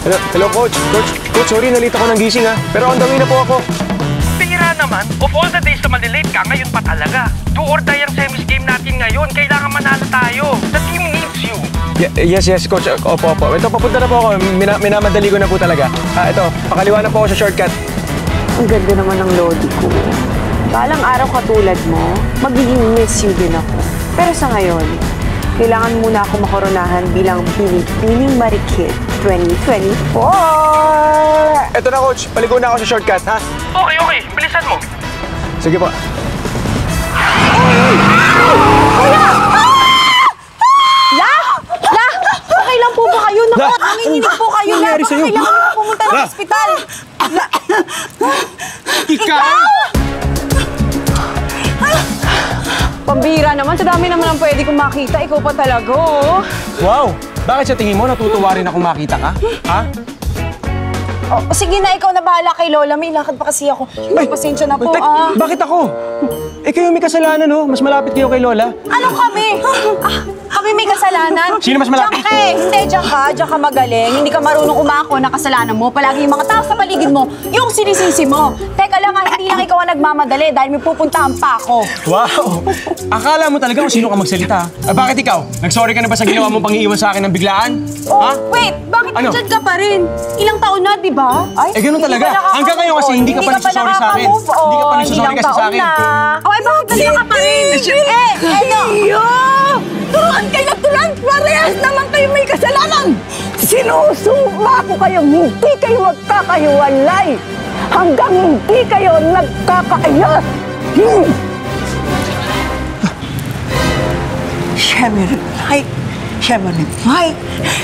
Hello, Coach. Coach, sorry, nalita ko ng gising, ha? Pero on the way na po ako. Bihira naman. Of all the days na malilate ka, ngayon pa talaga. Do or die ang semis game natin ngayon. Kailangan manalo tayo. The team needs you. Yes, Coach. Opo. Ito, papunta na po ako. Minamadali ko na po talaga. Ito, pakaliwa na po ako sa shortcut. Ang ganda naman ng lodi ko. Balang araw katulad mo, magiging miss you din ako. Pero sa ngayon, kailangan muna ako makoronahan bilang Pinipining Marikit 2024! Ito na, Coach. Paligo na ako sa shortcut, ha? Okay. Bilisan mo. Sige po. Kuya! La! Okay lang po ba kayo? Naku, nanginginig po kayo. La, baka kailangan mo pumunta ng ospital. Ikaw! Pambira naman. Sa dami naman ang pwede kong makita. Ikaw pa talaga, oh. Wow! Bakit sa tingin mo natutuwa rin akong makita ka? Ha? Oh, sige na, ikaw na bahala kay Lola. May lakad pa kasi ako. Pasensya na po, Bakit ako? Kayo may kasalanan, no? Mas malapit kayo kay Lola. Ano kami? Kami may kasalanan? Sino mas malapit? Diyan ka eh. Hindi, diyan ka magaling. Hindi ka marunong umako na kasalanan mo. Palagi yung mga tao sa paligid mo, yung sinisisi mo. Teka lang, hindi lang ikaw ang nagmamadali dahil may pupuntahan pa ako. Wow! Akala mo talaga kung sino ka magsalita. Bakit ikaw? Nag-sorry ka na ba sa ginawa mong pang-iiwan sa akin ng biglaan? Ha? Wait, bakit Ano? nandyan ka pa rin? Ilang taon na, di ba? Ganun talaga. Hanggang ngayon kasi hindi ka pa nagsasorry sa akin. Hindi ka pa nagsasorry kasi sa akin. Ay, bakit nandiyan ka pa rin? Turuan kayo na tulan! Parehas naman kayo may kasalanan! Sinusuma ko kayong hindi kayo magkakahiwalay hanggang hindi kayo nagkakaayos! Shemini Clyde, Shemini Clyde,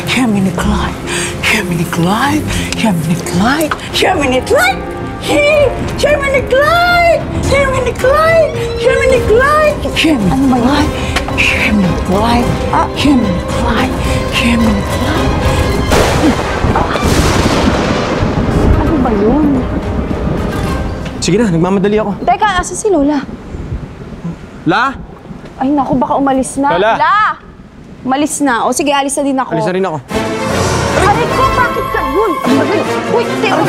Shemini Clyde, Shemini Clyde, Shemini Clyde, Shemini Clyde, Shemini Clyde, Shemini Clyde, Shemini Clyde, Shemini Clyde, Shemini Clyde, Shemini Clyde, Shemini Clyde. Ano ba yun? Sige na, nagmamadali ako. Teka, asa si Lola? La? Ay naku, baka umalis na. Lola! Umalis na. O sige, alis na din ako. Alis na rin ako. Aray ko, bakit ka yun? Uy, teka.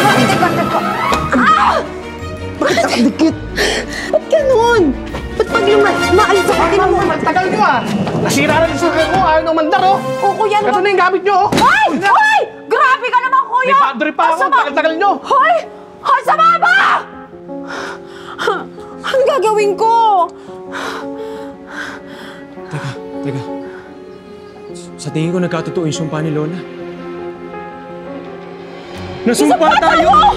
Bakit nakadikit? Ba't ganun? Ba't pag maalis ako, tinan mo? Tagal nyo Nasira na yung sakay ko, ayaw nang mandar O kuya, Ito na yung gamit nyo Hoy! Hoy! Grabe ka naman, kuya! May boundary pa ako, tagal-tagal nyo. Hoy! Hoy, sama ba? Anong gagawin ko? Teka. Sa tingin ko nagkatotoo yung sumpa ni Lola. Nasumpa tayo!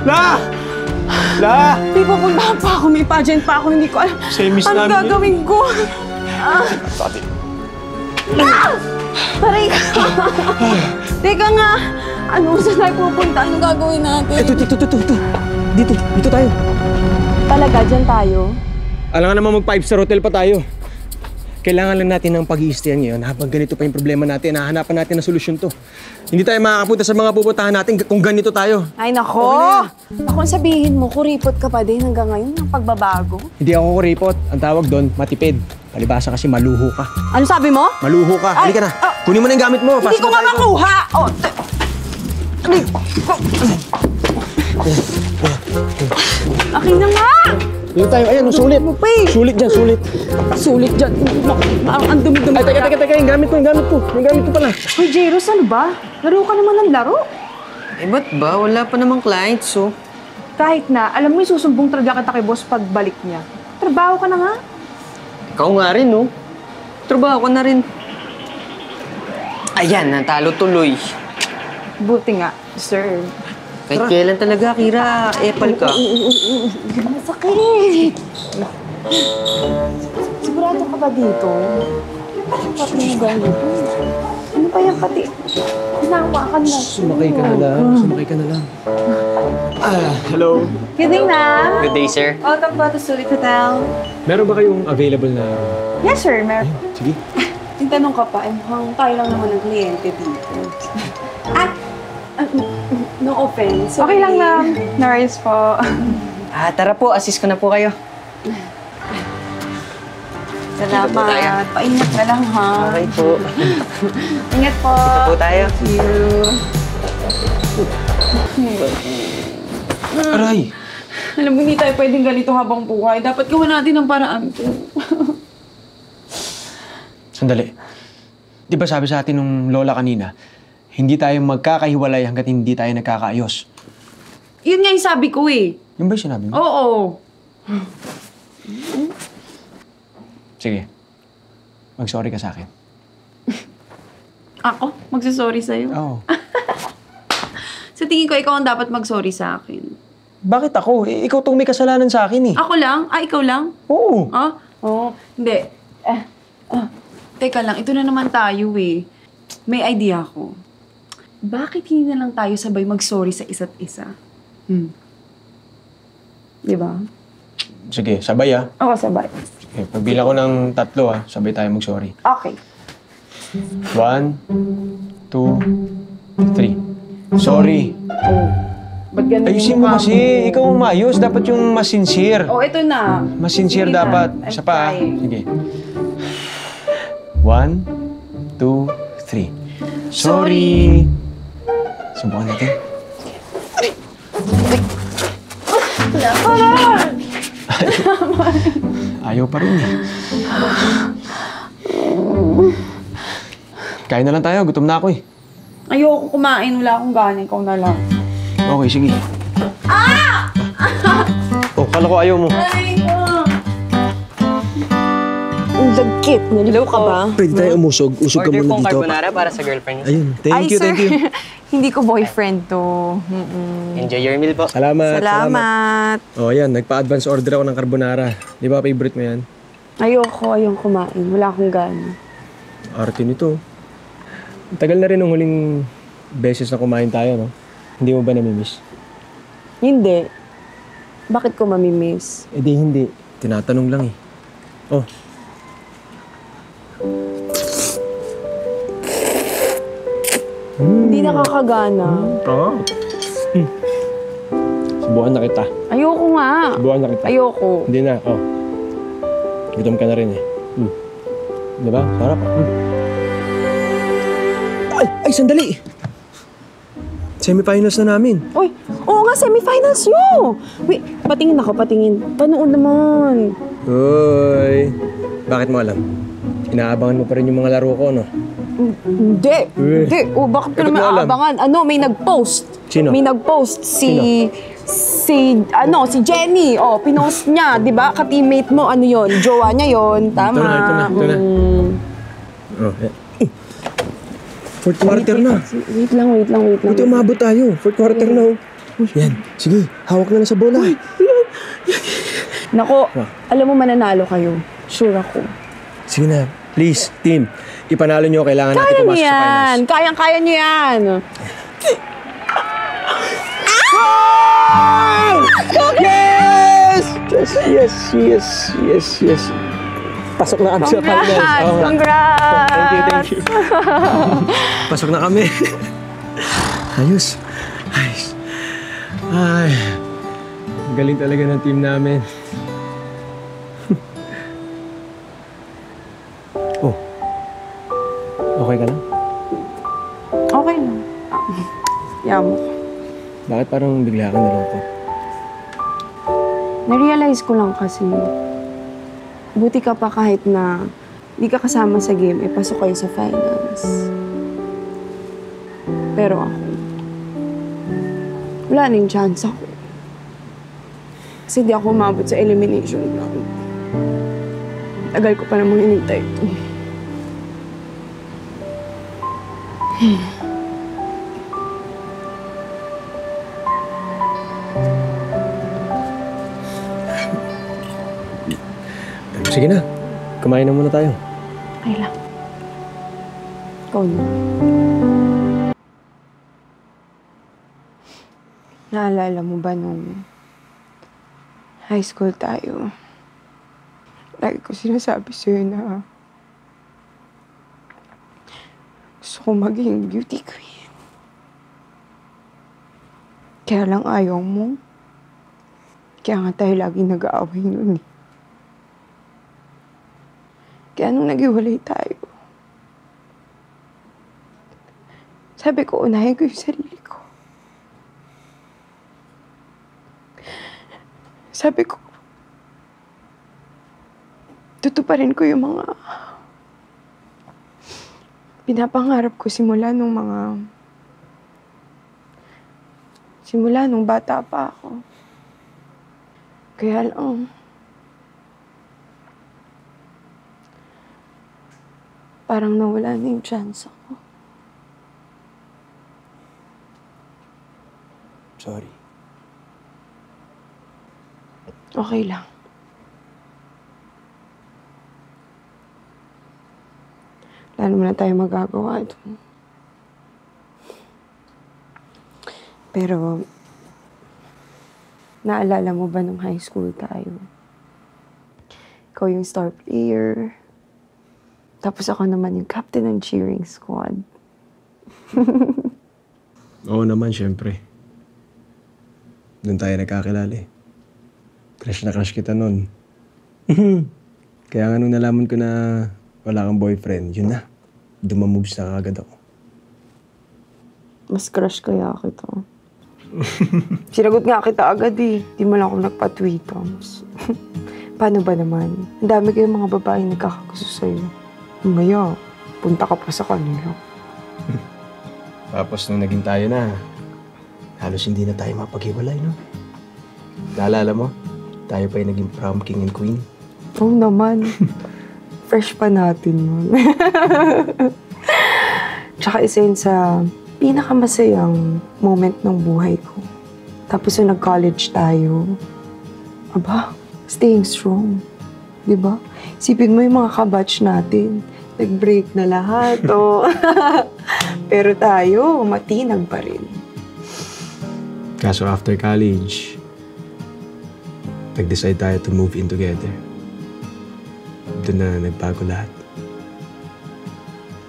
La! May pupuntahan pa ako, may pageant pa ako, hindi ko alam. Same miss anong namin gagawin ko? Taray ka! Teka nga, saan tayo pupunta? Anong gagawin natin? Ito. Dito tayo. Talaga, dyan tayo? Alam nga naman mag-5-star hotel pa tayo. Kailangan lang natin ng pag-i-stayan ngayon habang ganito pa yung problema natin. Hahanapan natin ng solusyon to. Hindi tayo makakapunta sa mga pupuntahan natin kung ganito tayo. Ay, nako! Ako ang sabihin mo, kuripot ka pa din hanggang ngayon ng pagbabago. Hindi ako kuripot. Ang tawag doon, matipid. Palibasa kasi maluho ka. Ano sabi mo? Maluho ka. Ay, Halika na. Kunin mo na yung gamit mo. Hindi ko nga makuha! Akin na nga! Dito tayo. Ayan, sulit. Sulit dyan, sulit. Sulit dyan. Ang dumi-dumi. Ay, teka. Yung gamit ko pala. Hoy, Jairus, ano ba? Laro ka naman ng laro. Ba't ba? Wala pa namang clients, oh. Kahit na, alam mo yung susumbong talaga kita kay boss pagbalik niya. Trabaho ka na nga. Ikaw nga rin, oh. Trabaho ko na rin. Ayan, natalo tuloy. Buti nga, sir. Kahit kailan talaga, Kira, epal ka. Masakit. Sigurado ka ba dito? Pati mo ganito. Ano pa yan pati? Hinawakan na. Sumakay ka na lang. Hello. Good day, ma'am. Good day, sir. Welcome po to Sulit Hotel. Meron ba kayong available na... Yes, sir. Meron. Sige. Yung tanong ka pa, mukhang tayo lang naman ng kliyente dito. No offense. Okay lang, ma'am. No worries po. Tara po, assist ko na po kayo. Salamat. Paingat ka lang, ha? Okay po. Ingat po. Ito po tayo. Thank you. Aray! Alam mo, hindi tayo pwedeng ganito habang buhay. Dapat gawa natin ang paraan to. Sandali. Di ba sabi sa atin nung lola kanina, hindi tayo magkakahiwalay hanggat hindi tayo nagkakaayos. Yun nga yung sabi ko eh. Yung ba yung sinabi mo? Oo. Sige. Mag-sorry ka sa akin. Ako? Magsasorry sa'yo? Oo. Sa tingin ko, ikaw ang dapat mag-sorry sa akin. Bakit ako? Ikaw tong may kasalanan sa akin eh. Ako lang? Ikaw lang? Oo. Ah? Oo. Hindi. Teka lang, ito na naman tayo eh. May idea ako. Bakit hindi na lang tayo sabay mag-sorry sa isa't isa? Di ba? Sige, sabay ah. Oo, sabay. Okay, pagbilang ko ng 3 sabay tayo mag-sorry. Okay. 1, 2, 3. Sorry. Ba't ganun Ayusin mo kasi. Ikaw ang maayos. Dapat yung mas sincere. Oh, ito na. Mas sincere Sige na. dapat. I'm Isa pa ah. trying. Sige. 1, 2, 3. Sorry. Subukan natin. Ayaw pa rin eh. Kain na lang tayo. Gutom na ako eh. Ayoko kumain. Wala akong gana. Ikaw na lang. Okay, sige. Oh, kala ko ayaw mo. Ay, ang lagkit. Naliw ka ba? Pwede tayo umusog. Usog ka Order muna pong dito. carbonara para sa girlfriend niyo. Ayun. Thank you, thank you. Hindi ko boyfriend to. Enjoy your meal po. Salamat. Salamat. Oh, yan. Nagpa-advance order ako ng carbonara. Di ba favorite mo yan? Ayoko kumain. Wala akong gana. Arte nito. Ang tagal na rin ng huling beses na kumain tayo, no? Hindi mo ba namimiss? Hindi. Bakit ko mamimiss? Eh di hindi. Tinatanong lang eh. Oh. Hindi nakakagana. Oo. Subukan na kita. Ayoko nga. Subukan na kita. Ayoko. Hindi na. Oh. Gutom ka na rin eh. Di ba? Sarap. Ay, sandali! Semifinals na namin. Uy, oo nga, semifinals yun. Wait, patingin ako, patingin. Panood naman. Uy. Bakit mo alam? Inaabangan mo pa rin yung mga laro ko, no? Hindi. Hindi. O, bakit ko Bakit naman mo alam? aabangan? Ano, may nag-post. Sino? May nag-post si Jenny. Oh, pinost niya, 'di ba? Ka-teammate mo, ano 'yon? Jowa niya 'yon. Tama. Ito na. Oh, yan. Fourth quarter na. Wait lang. Ito, umabot tayo. Fourth quarter na, oh. Yan. Sige, hawak na lang sa bola. Nako, alam mo mananalo kayo. Sure ako. Sige na. Please, team. Ipanalo nyo. Kailangan natin Kaya niyo pumasok sa yan. finals. Kayang-kaya niyo yan. Yes. Pasok na kami sa finals. Oo nga. Congrats! Thank you. Pasok na kami. Ayos. Ay. Galing talaga ng team namin. Oh. Okay ka lang? Okay lang. Yamo. Bakit parang bigla ka nalungkot? Na-realize ko lang kasi, buti ka pa kahit na di ka kasama sa game, pasok kayo sa finals. Pero ako, wala na yung chance ako. Kasi di ako umabot sa elimination round. Tagal ko pa namang hinintay ito. Sige na. Kumain na muna tayo. Okay lang. Ikaw na. Naalala mo ba nung high school tayo? Lagi ko sinasabi sa'yo na gusto ko maging beauty queen. Kaya lang ayaw mo. Kaya nga tayo lagi nag-aaway nun eh. Kaya nung naghiwalay tayo, sabi ko, unahin ko yung sarili ko. Sabi ko, tutuparin ko yung mga pinapangarap ko simula nung bata pa ako. Kaya lang, parang nawala na yung chance ako. Sorry. Okay lang. Wala naman na tayo magagawa doon. Pero, naalala mo ba nung high school tayo? Ikaw yung star player. Tapos ako naman yung captain ng cheering squad. Oo naman, syempre. Doon tayo nagkakilala eh. Crush na crush kita nun. Kaya nga nung nalaman ko na wala kang boyfriend, yun na. Dumamoves na kagad ako. Mas crush kaya kita. Sinagot nga kita agad eh. Di mo lang ako nagpa-tweetums. Paano ba naman? Ang dami kayong mga babae nagkakagusto sa'yo. Mamaya, punta ka pa sa kanila. Tapos nung naging tayo na, halos hindi na tayo mapaghiwalay, no? Naalala mo? Tayo pa yung naging prom king and queen. Oo naman. Fresh pa natin yun. Tsaka isa yun sa pinakamasayang moment ng buhay ko. Tapos yung nag-college tayo, aba, staying strong. Diba? Isipin mo yung mga kabatch natin. Nag-break na lahat, oh. Pero tayo, matinag pa rin. Kaso after college, nag-decide tayo to move in together. Doon na nagbago lahat.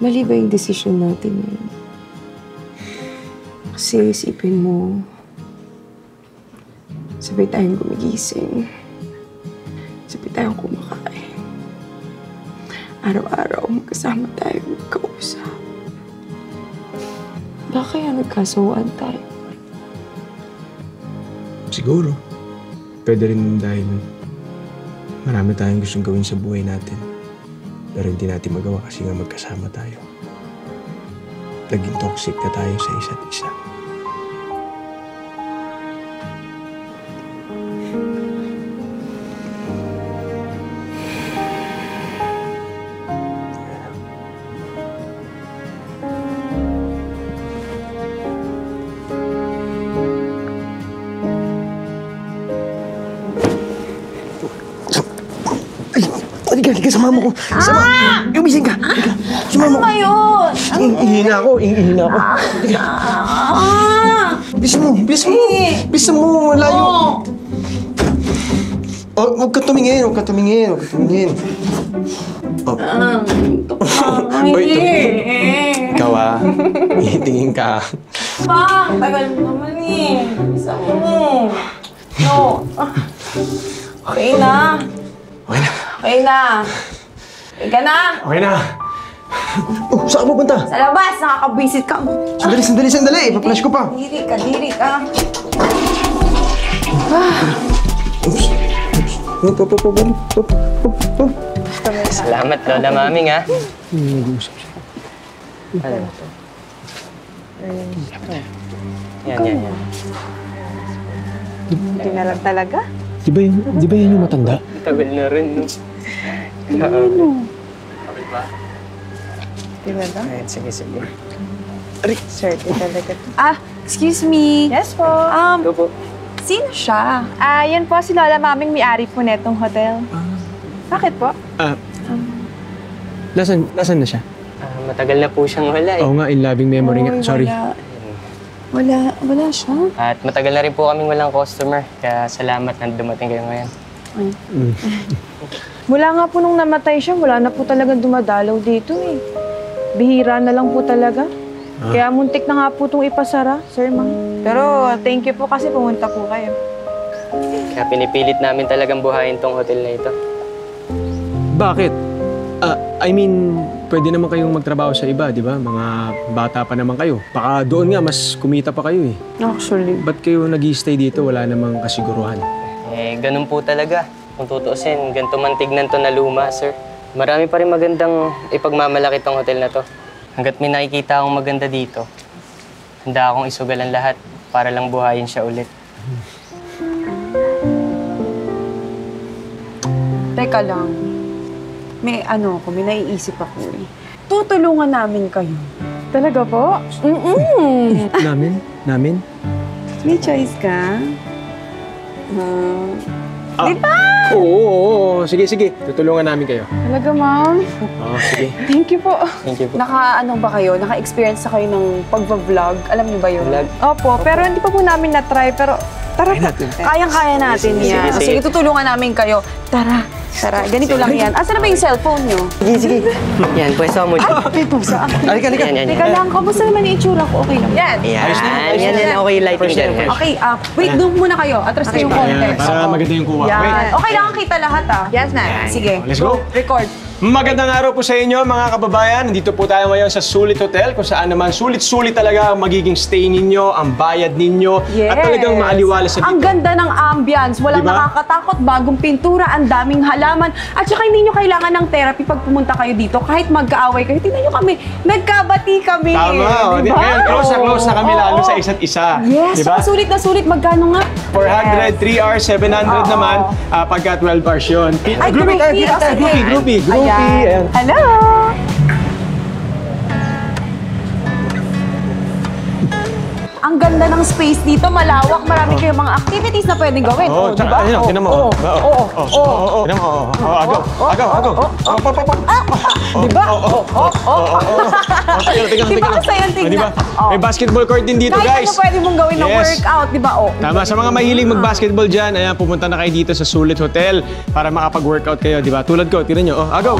Mali ba yung decision natin yun? Kasi isipin mo, sabay tayong gumigising. Sabay tayong kumakain. Araw-araw magkasama tayo magkausap. Baka kaya nagkasawaan tayo? Siguro. Pwede rin dahil marami tayong gustong gawin sa buhay natin. Pero hindi natin magawa kasi nga magkasama tayo. Naging toxic na tayo sa isa't isa. Halika, sumama ko. Sama. Umising ka. Halika, sumama ko. Ano yun? Ihina ako. Halika. Bis mo. Bis mo. Layo. Oh, huwag ka tumingin. Oh. Ikaw tingin ka. Pa, tagal naman eh. Isa mo. No. Okay na. Okay na. Ika na. Okay na. Oh, saan ka pupunta? Sa labas, nakakabwisit ka. Sandali. Ipa-flash ko pa. Diri ka. Salamat, Lola Maming, ha? Nag-uusap siya. Ano? Yan. Hindi na lang talaga. Di ba yan yung matanda? Tagal na rin, no? Okay ba? Di ba lang? Ay, sige. Swerte talaga. Excuse me. Yes po. Ito po. Sino siya? Yan po si Lola Maming may-ari po netong hotel. Bakit po? Nasaan na siya? Matagal na po siyang wala, eh. Oo nga, in loving memory nga. Sorry. Wala siya. At matagal na rin po kaming walang customer. Kaya salamat na dumating kayo ngayon. Mula nga po nung namatay siya, wala na po talagang dumadalaw dito eh. Bihira na lang po talaga. Kaya muntik na nga po itong ipasara, Sir Mang. Pero thank you po kasi pumunta po kayo. Kaya pinipilit namin talagang buhayin tong hotel na ito. Bakit? I mean, pwede naman kayong magtrabaho sa iba, di ba? Mga bata pa naman kayo. Baka doon nga, mas kumita pa kayo eh. Actually. Ba't kayo nag-i-stay dito? Wala namang kasiguruhan. Ganun po talaga. Kung tutuusin, ganito man tignan to na luma, sir. Marami pa rin magandang ipagmamalaki tong hotel na to. Hanggat may nakikita akong maganda dito, handa akong isugalan lahat para lang buhayin siya ulit. Teka lang. May naiisip ako eh. Tutulungan namin kayo. Talaga po? Namin? May choice ka? Di ba? Oo. Sige. Tutulungan namin kayo. Talaga, ma'am? Oo, sige. Thank you po. Thank you po. Naka-experience na kayo ng pagbablog? Alam niyo ba yun? Vlog? Opo, pero hindi pa po namin na-try. Pero tara po. Kayang-kaya natin yan. Sige, tutulungan namin kayo. Tara. Ganito lang yan. Asan na ba yung cellphone niyo? Sige. Yan, pwesto mo dyan. Halika. Yan. Teka lang, kamusta naman yung itsura ko? Okay lang. Yan. Yan. Okay, lighting dyan. Okay, wait, doon muna kayo. Atras kayo yung konti. Para maganda yung kuha. Wait. Yan. Okay lang, kita lahat Yes na. Sige. Let's go. Record. Magandang araw po sa inyo mga kababayan. Nandito po tayo ngayon sa Sulit Hotel kung saan naman sulit-sulit talaga ang magiging stay ninyo, ang bayad ninyo at talagang maaliwala sa Ang dito. ganda ng ambience. Walang Diba? nakakatakot, bagong pintura, ang daming halaman. At saka hindi nyo kailangan ng therapy pag pumunta kayo dito. Kahit magkaaway kayo, tingnan nyo kami. Nagkabati kami. Tama. Diba? Ngayon, close na kami lalo sa isa't isa. Yes, Diba? sulit na sulit. Magkano nga? 400, 3 hours, 700 naman pagka 12 hours yun. Ay, groupie. Groupie. Ayan. Ayan. Hello! Ang ganda ng space dito, malawak, marami kayong mga activities na pwedeng gawin. Oo, di tsaka, ba? ayun, tinan mo. Tinan mo. Agaw. Di ba? Di ba kasayang tignan? Di ba? May basketball court din dito, Kahit guys. ano pwede mong gawin ng Yes. workout, di ba? Tama, sa mga mahilig mag-basketball dyan, ayan, pumunta na kayo dito sa Sulit Hotel para makapag-workout kayo, di ba? Tulad ko, tinan nyo. Agaw.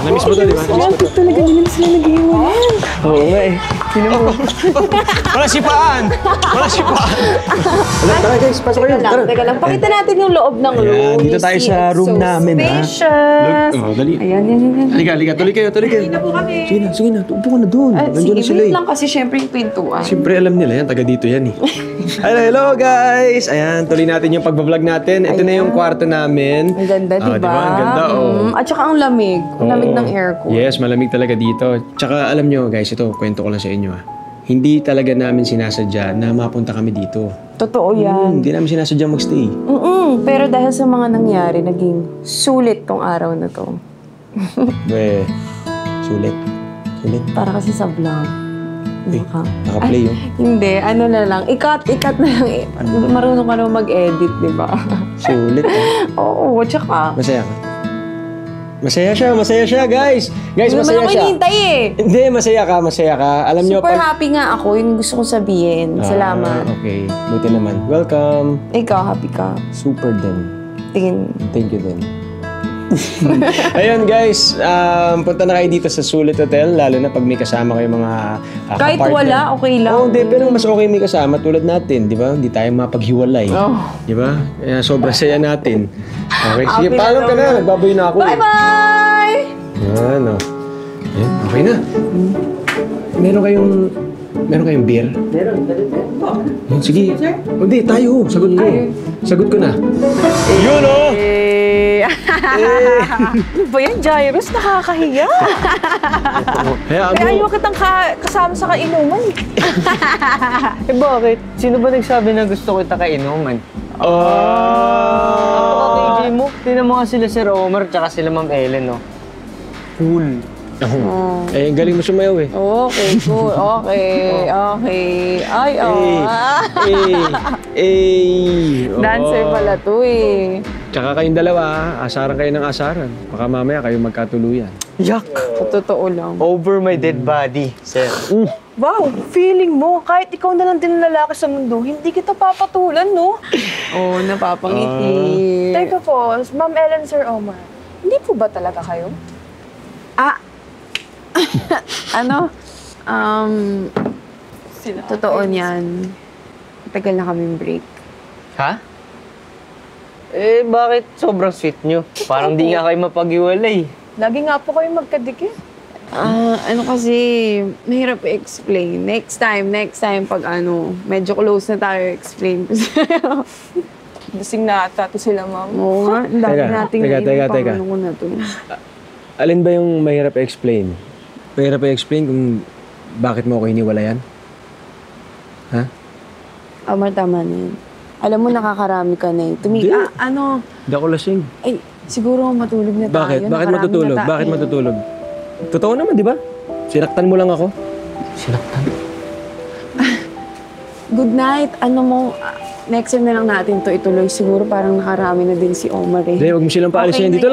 Na-miss mo to, di ba? Talaga nila sila nag-iiwanan. Oo nga eh. Wala sipaan! Tara guys, pasok kayo. Teka lang, pakita natin yung loob ng room. Ayan, dito tayo You see, sa it's room so namin, ha? spacious. Dali. Ayan. Halika, tuloy kayo. Hindi na po kami. Sige na, upo ka na doon. Nandiyan na sila wait eh. lang kasi syempre yung pintuan. Siyempre alam nila yan, taga dito yan eh. Hello guys! Ayan, tuloy natin yung pagbablog natin. Ito na yung kwarto namin. Ang ganda, di ba? Ang ganda, At saka ang lamig. Ang lamig ng aircon. Yes, malamig talaga dito. Tsaka alam nyo guys, ito, kwento ko lang sa inyo Hindi talaga namin sinasadya na mapunta kami dito. Totoo yan. Hindi namin sinasadya magstay. Pero dahil sa mga nangyari, naging sulit tong araw na to. Sulit. Para kasi sa vlog. Naka-play yun. Hindi, ano na lang. Ikat na lang. Marunong ka naman mag-edit, di ba? Sulit Oo, tsaka. Masaya ka? Masaya siya, guys! Guys, Hindi masaya naman ako siya. hinihintay eh. Hindi, masaya ka. Alam nyo, Super happy nga ako. Yun yung gusto kong sabihin. Salamat. Okay, buti naman. Welcome. Ikaw, happy ka. Super din. Tingin. Thank you din. Ayun guys, punta na kayo dito sa Sulit Hotel, lalo na pag may kasama kayo mga Kahit kapartner. wala, okay lang. Oo, pero mas okay may kasama tulad natin, di ba? Hindi tayo mapaghiwalay. Di ba? Kaya sobrang saya natin. Okay, sige, paalam ka na. Nagbaboy na ako. Bye-bye! Yan, Yan, okay na. Meron kayong beer? Meron. Sige. Hindi, tayo. Sagot ko na. Yun, Ano ba yan, Jairus? Nakakahiya. Kaya ayaw kitang kasama sa kainuman. Bakit? Sino ba nagsabi na gusto kita kainuman? KJ mo, tinan mo nga sila Sir Omar tsaka sila Ma'am Ellen, Cool. Eh, galing mo sumayaw eh. Okay, cool. Okay. Ay, Dancer pala to eh. Tsaka kayong dalawa, asaran kayo ng asaran. Baka mamaya kayo magkatuluyan. Yak! Totoo lang. Over my dead body, Sir. Wow, feeling mo, kahit ikaw na lang din ang lalaki sa mundo, hindi kita papatulan, no? Oo, napapangiti. Teka po, Ma'am Ellen, Sir Omar, hindi po ba talaga kayo? Totoo niyan. Tagal na kaming break. Ha? Eh, bakit sobrang sweet nyo? Parang di nga kayo mapag-iwalay. Lagi nga po kayo magkadikit. Ano kasi, mahirap i-explain. Next time, pag medyo close na tayo, explain ko sa'yo. Lasing na ata to sila, ma'am. Oo nga, ang dami Teka, nating teka. pangano ko na to. Alin ba yung mahirap i-explain? Mahirap i-explain kung bakit mo ako hiniwalayan? Ha? Omar, tama na yun. Alam mo, nakakarami ka na eh. Di. Ano? Hindi ako lasing. Ay, siguro matulog na tayo. Bakit? Bakit Nakarami matutulog? na tayo. Bakit matutulog? Totoo naman, di ba? Sinaktan mo lang ako. Sinaktan? Good night. Ano mo, next time na lang natin to ituloy. Siguro parang nakarami na din si Omar eh. Hindi, huwag mo silang paalisin. Okay na Dito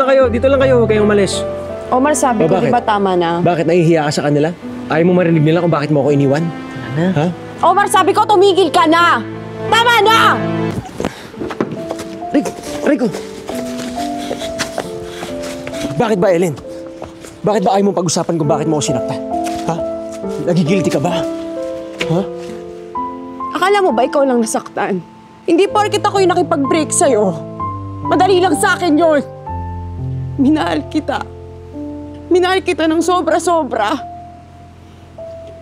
lang kayo, huwag kayong umalis. Omar, sabi O, ko, bakit? di ba tama na? Bakit nahihiya ka sa kanila? Ayaw mo marinig nila kung bakit mo ako iniwan? Ha? Omar, sabi ko, tumigil ka na! Tama na! Rico! Bakit ba, Ellen? Bakit ba ayaw mong pag-usapan kung bakit mo ako sinaktan? Ha? Nagigilty ka ba? Ha? Akala mo ba ikaw lang nasaktan? Hindi porket ako yung nakipag-break sa'yo. Madali lang sa akin yun. Minahal kita. Minahal kita ng sobra-sobra.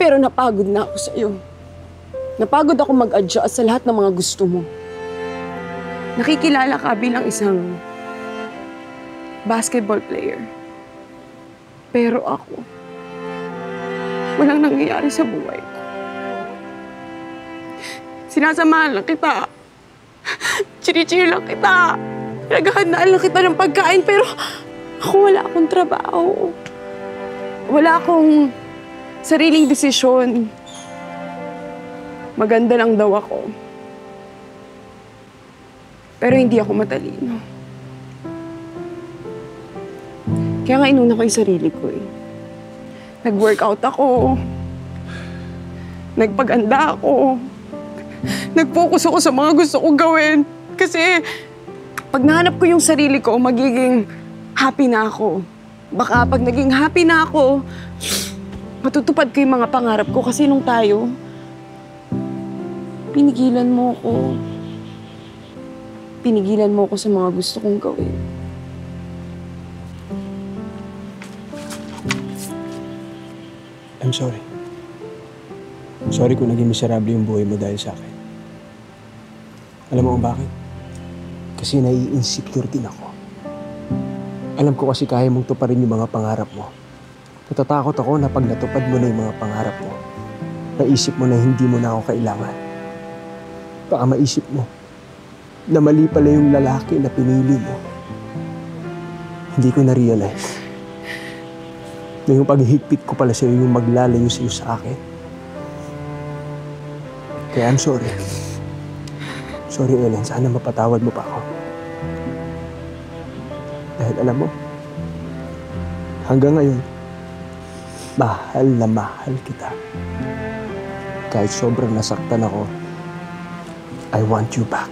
Pero napagod na ako sa'yo. Napagod ako mag-adjust sa lahat ng mga gusto mo. Nakikilala ka bilang isang basketball player. Pero ako, walang nangyayari sa buhay ko. Sinasamahan lang kita. Chiri-chiri lang kita. Naghahandaan lang kita ng pagkain, pero ako wala akong trabaho. Wala akong sariling desisyon. Maganda lang daw ako. Pero hindi ako matalino. Kaya nga inuna ko yung sarili ko eh. Nag-workout ako. Nagpaganda ako. Nag-focus ako sa mga gusto kong gawin. Kasi pag nahanap ko yung sarili ko, magiging happy na ako. Baka pag naging happy na ako, matutupad ko yung mga pangarap ko. Kasi nung tayo, pinigilan mo ako. Pinigilan mo ako sa mga gusto kong gawin. I'm sorry. Sorry kung naging miserable yung buhay mo dahil sa akin. Alam mo kung bakit? Kasi nai-insecure din ako. Alam ko kasi kaya mong tuparin yung mga pangarap mo. Natatakot ako na pag natupad mo na yung mga pangarap mo, naisip mo na hindi mo na ako kailangan. Baka maisip mo na mali pala yung lalaki na pinili mo. Hindi ko na-realize na yung paghihigpit ko pala sa'yo yung maglalayo sa'yo sa akin. Kaya I'm sorry. Sorry, Ellen. Sana mapatawad mo pa ako. Dahil alam mo, hanggang ngayon, mahal na mahal kita. Kahit sobrang nasaktan ako, I want you back.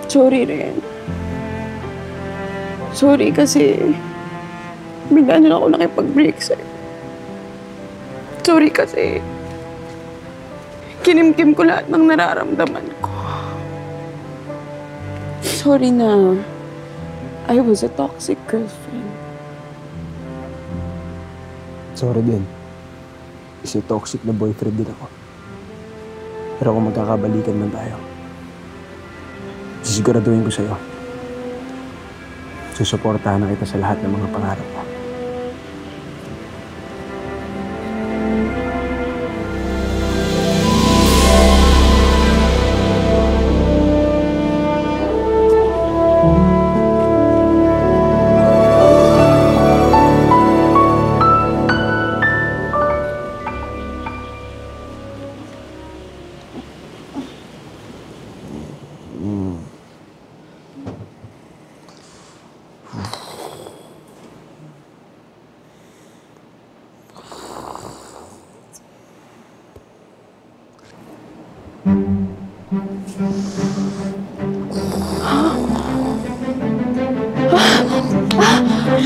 Sorry rin. Sorry kasi bigla na ako nakipag-break sa'yo. Sorry kasi kinimkim ko lahat ng nararamdaman ko. Sorry na I was a toxic girlfriend. Sorry din. Kasi toxic na boyfriend din ako. Pero kung magkakabalikan man tayo, sisiguraduhin ko sa'yo. Susuportahan na kita sa lahat ng mga pangarap mo.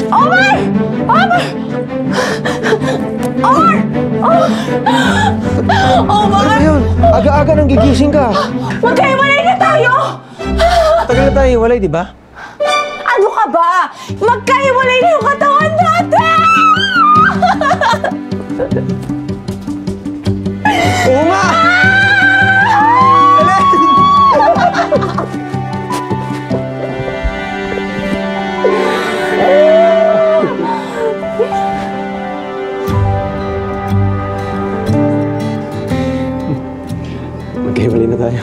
Omar! Omar! Omar! Omar! Ano yun? Aga-aga nang gigising ka. Magkaiwalay na tayo! Tagal na tayo hiwalay, di ba? Ano ka ba? Magkahiwalay na yung katawan natin! Oo nga! Magkahiwalay na tayo.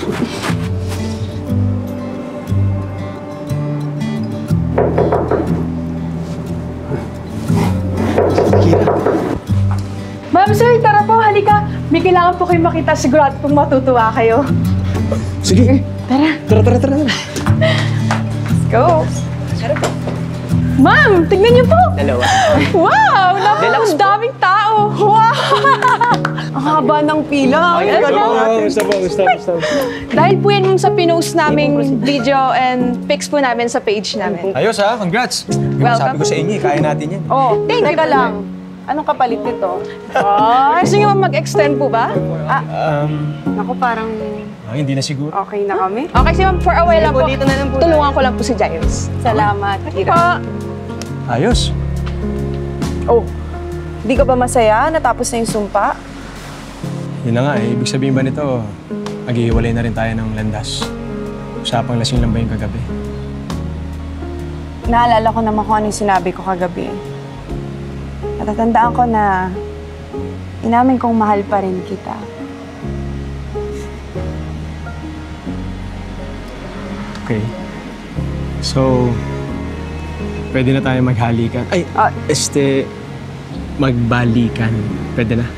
Kira. Ma'am, sir, tara po, halika. May kailangan po kayong makita. Sigurado pong matutuwa kayo. Sige. Tara. Let's go. Ma'am, tignan niyo po. Dalawa. Wow! Ang daming tao. Wow! Ang haba ng pila. Ay, Gusto. Dahil po yan yung sa pinost naming video and pics po namin sa page namin. Ayos ha, congrats. Welcome. Sabi ko sa inyo, kaya natin yan. Oh, thank you. Teka lang. Anong kapalit nito? Gusto niyo mag-extend po ba? Ako parang Hindi na siguro. okay na kami. Okay, si ma'am, for a while lang po. Dito na lang po. Tulungan ko lang po si Giles. Salamat, Po. Kira. Ayos. Oh, di ka ba masaya? Natapos na yung sumpa? Yun na nga eh. Ibig sabihin ba nito, maghihiwalay na rin tayo ng landas. Usapang lasing lang ba yung kagabi? Naalala ko naman kung ano yung sinabi ko kagabi. Natatandaan ko na inamin kong mahal pa rin kita. Okay. So, pwede na tayo maghalikan. Ay, magbalikan. Pwede na.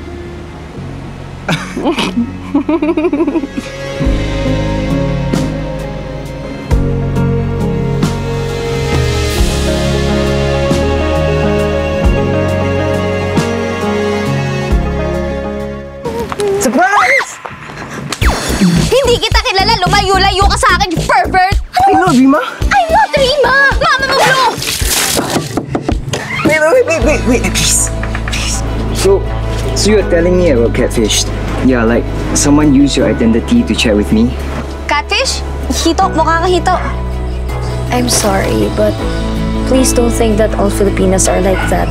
Surprise! Hindi kita kilala, lumayo-layo ka sa akin, you pervert! I love you, Ma! I'm not Rima! Mama mo, bro! Wait, please. So you're telling me I got catfished? Yeah, like someone used your identity to chat with me? Catfish? Hito, mukha ka hito. I'm sorry, but please don't think that all Filipinas are like that.